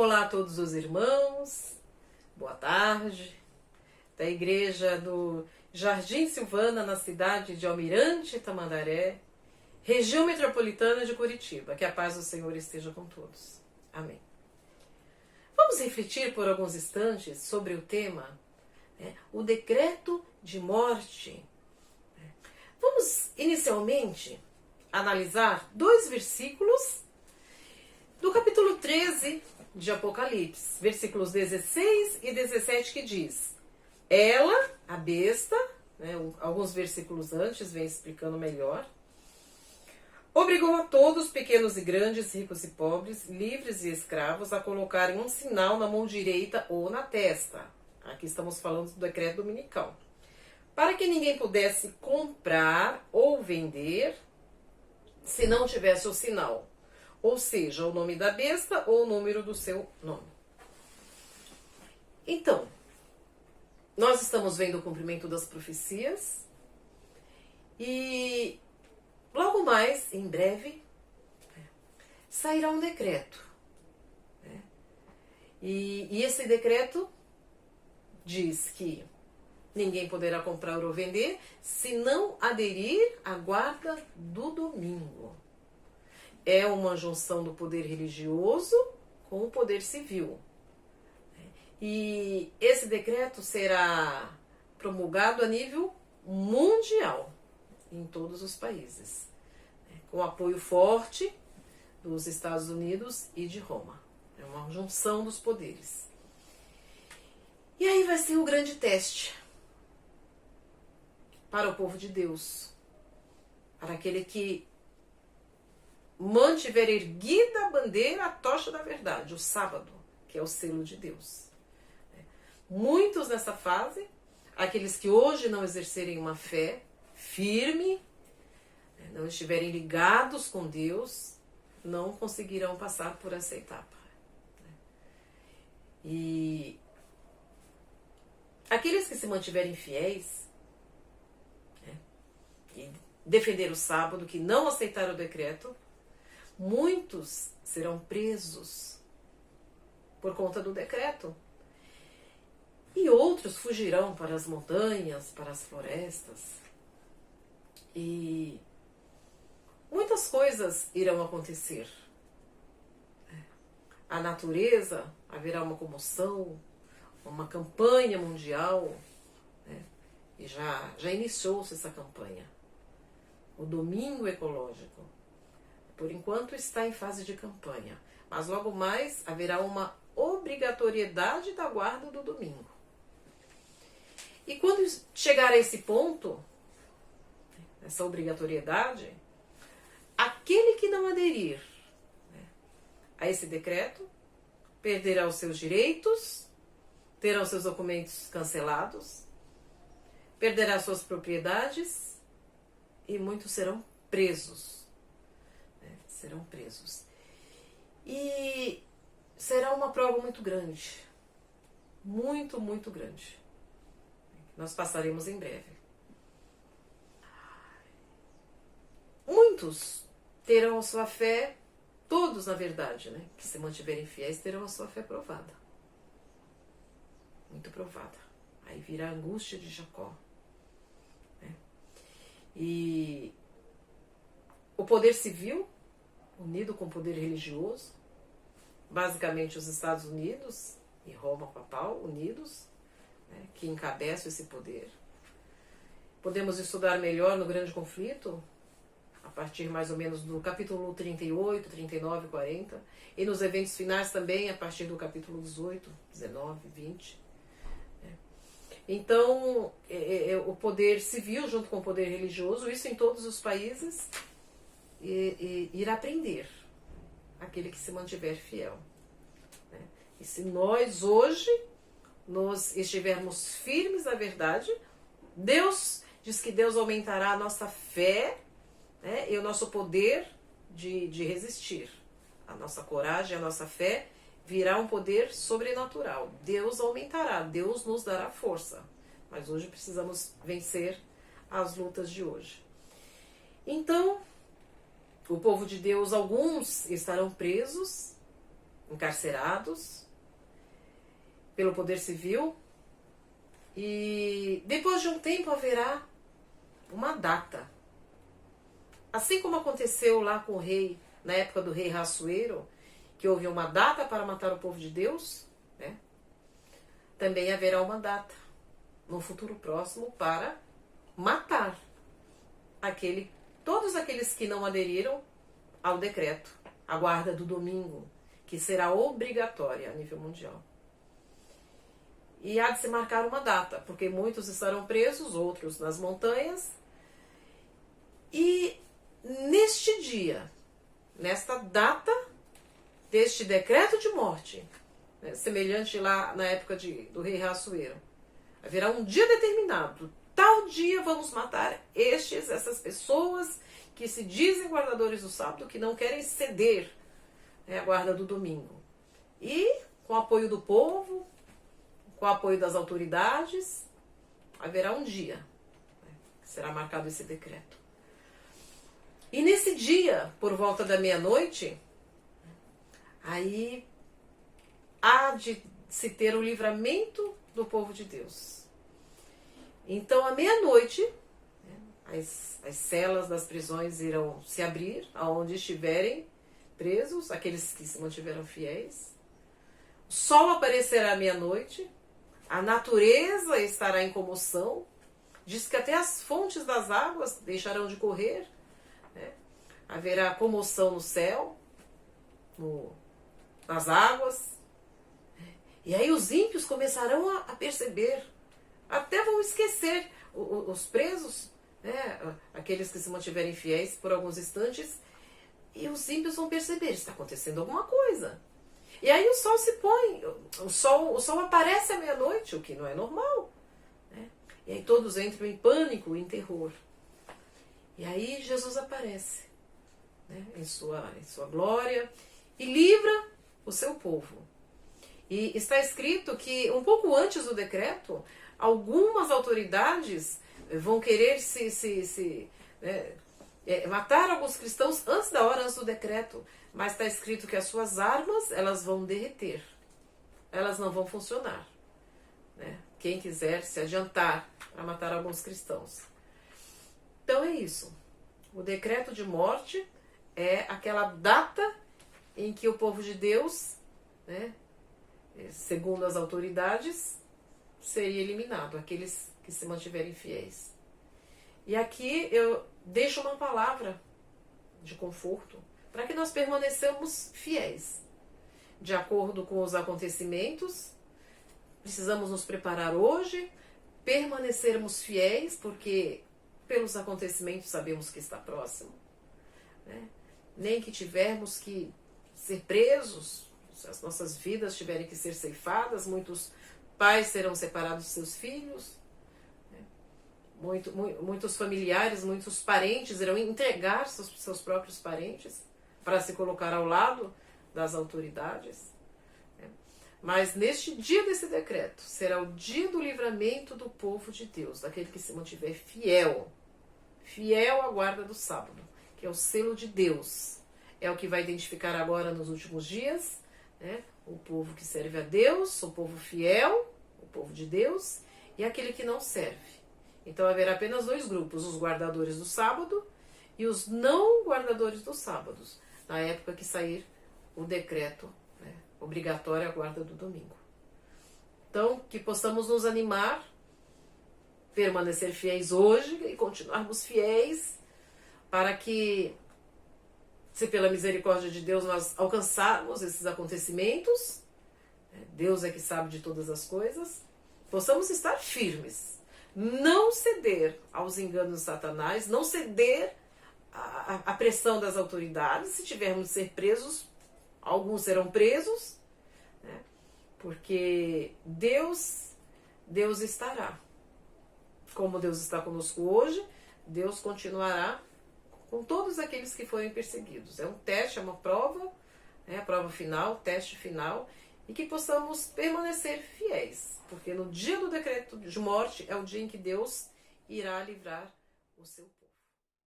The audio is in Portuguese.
Olá a todos os irmãos, boa tarde, da igreja do Jardim Silvana, na cidade de Almirante Tamandaré, região metropolitana de Curitiba. Que a paz do Senhor esteja com todos. Amém. Vamos refletir por alguns instantes sobre o tema, o decreto de morte. Vamos inicialmente analisar 2 versículos do capítulo 13 de Apocalipse, versículos 16 e 17, que diz: ela, a besta, alguns versículos antes vem explicando melhor, obrigou a todos, pequenos e grandes, ricos e pobres, livres e escravos, a colocarem um sinal na mão direita ou na testa. Aqui estamos falando do decreto dominical. Para que ninguém pudesse comprar ou vender se não tivesse o sinal. Ou seja, o nome da besta ou o número do seu nome. Então, nós estamos vendo o cumprimento das profecias e logo mais, em breve, sairá um decreto. E esse decreto diz que ninguém poderá comprar ou vender se não aderir à guarda do domingo. É uma junção do poder religioso com o poder civil. E esse decreto será promulgado a nível mundial, em todos os países, com apoio forte dos Estados Unidos e de Roma. É uma junção dos poderes. E aí vai ser o grande teste para o povo de Deus, para aquele que mantiver erguida a bandeira, a tocha da verdade, o sábado, que é o selo de Deus. Muitos nessa fase, aqueles que hoje não exercerem uma fé firme, não estiverem ligados com Deus, não conseguirão passar por essa etapa. E aqueles que se mantiverem fiéis, e defender o sábado, que não aceitaram o decreto, muitos serão presos por conta do decreto. E outros fugirão para as montanhas, para as florestas. E muitas coisas irão acontecer. A natureza, haverá uma comoção, uma campanha mundial. E já iniciou-se essa campanha. O Domingo Ecológico. Por enquanto está em fase de campanha, mas logo mais haverá uma obrigatoriedade da guarda do domingo. E quando chegar a esse ponto, essa obrigatoriedade, aquele que não aderir a esse decreto perderá os seus direitos, terá os seus documentos cancelados, perderá suas propriedades e muitos serão presos. Serão presos. E será uma prova muito grande. Muito, muito grande. Nós passaremos em breve. Muitos terão a sua fé, todos na verdade, que se mantiverem fiéis, terão a sua fé provada. Muito provada. Aí virá a angústia de Jacó. E o poder civil, unido com o poder religioso, basicamente os Estados Unidos e Roma Papal unidos, que encabeçam esse poder. Podemos estudar melhor no grande conflito, a partir mais ou menos do capítulo 38, 39, 40, e nos eventos finais também, a partir do capítulo 18, 19, 20. Então, o poder civil junto com o poder religioso, isso em todos os países, irá prender aquele que se mantiver fiel. E se nós hoje nos estivermos firmes na verdade, Deus diz que Deus aumentará a nossa fé, e o nosso poder de resistir. A nossa coragem, a nossa fé virá um poder sobrenatural. Deus aumentará, Deus nos dará força. Mas hoje precisamos vencer as lutas de hoje. Então, o povo de Deus, alguns estarão presos, encarcerados pelo poder civil, e depois de um tempo haverá uma data. Assim como aconteceu lá com o rei, na época do rei Assuero, que houve uma data para matar o povo de Deus, né? Também haverá uma data no futuro próximo para matar todos aqueles que não aderiram ao decreto, a guarda do domingo, que será obrigatória a nível mundial. E há de se marcar uma data, porque muitos estarão presos, outros nas montanhas. E neste dia, nesta data deste decreto de morte, né, semelhante lá na época do rei Assuero, haverá um dia determinado. Tal dia vamos matar essas pessoas que se dizem guardadores do sábado, que não querem ceder, né, a guarda do domingo. E com o apoio do povo, com o apoio das autoridades, haverá um dia, né, que será marcado esse decreto. E nesse dia, por volta da meia-noite, aí há de se ter o livramento do povo de Deus. Então, à meia-noite, as celas das prisões irão se abrir, aonde estiverem presos, aqueles que se mantiveram fiéis. O sol aparecerá à meia-noite, a natureza estará em comoção, diz que até as fontes das águas deixarão de correr, né? Haverá comoção no céu, nas águas, e aí os ímpios começarão a perceber, até vão esquecer os presos, né? Aqueles que se mantiverem fiéis por alguns instantes, e os ímpios vão perceber, está acontecendo alguma coisa. E aí o sol se põe, o sol aparece à meia-noite, o que não é normal, né? E aí todos entram em pânico, em terror. E aí Jesus aparece, né, em sua glória, e livra o seu povo. E está escrito que um pouco antes do decreto, algumas autoridades vão querer matar alguns cristãos antes da hora, antes do decreto. Mas está escrito que as suas armas, elas vão derreter. Elas não vão funcionar, né? Quem quiser se adiantar para matar alguns cristãos. Então é isso. O decreto de morte é aquela data em que o povo de Deus, né, segundo as autoridades, seria eliminado, aqueles que se mantiverem fiéis. E aqui eu deixo uma palavra de conforto para que nós permaneçamos fiéis. De acordo com os acontecimentos, precisamos nos preparar hoje, permanecermos fiéis, porque pelos acontecimentos sabemos que está próximo, né? Nem que tivermos que ser presos, se as nossas vidas tiverem que ser ceifadas, muitos pais serão separados de seus filhos, né? Muitos familiares, muitos parentes irão entregar seus próprios parentes para se colocar ao lado das autoridades, né? Mas neste dia desse decreto será o dia do livramento do povo de Deus, daquele que se mantiver fiel à guarda do sábado, que é o selo de Deus. É o que vai identificar agora nos últimos dias, né, o povo que serve a Deus, o povo fiel, o povo de Deus, e aquele que não serve. Então haverá apenas dois grupos, os guardadores do sábado e os não guardadores dos sábados, na época que sair o decreto, né, obrigatório à guarda do domingo. Então, que possamos nos animar, permanecer fiéis hoje e continuarmos fiéis, para que, se pela misericórdia de Deus nós alcançarmos esses acontecimentos, Deus é que sabe de todas as coisas, possamos estar firmes, não ceder aos enganos de Satanás, não ceder à pressão das autoridades. Se tivermos de ser presos, alguns serão presos, né? Porque Deus estará. Como Deus está conosco hoje, Deus continuará com todos aqueles que forem perseguidos. É um teste, é uma prova, né? A prova final, teste final, e que possamos permanecer fiéis, porque no dia do decreto de morte é o dia em que Deus irá livrar o seu povo.